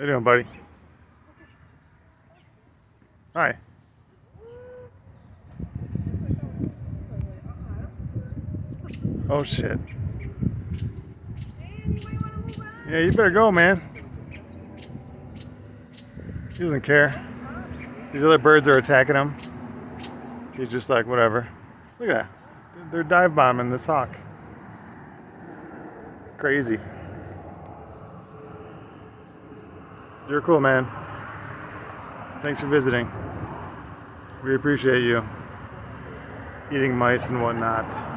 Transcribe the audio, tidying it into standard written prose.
How you doing, buddy? Hi. Oh shit. Yeah, you better go, man. He doesn't care. These other birds are attacking him. He's just like, whatever. Look at that. They're dive bombing this hawk. Crazy. You're cool, man. Thanks for visiting. We appreciate you. Eating mice and whatnot.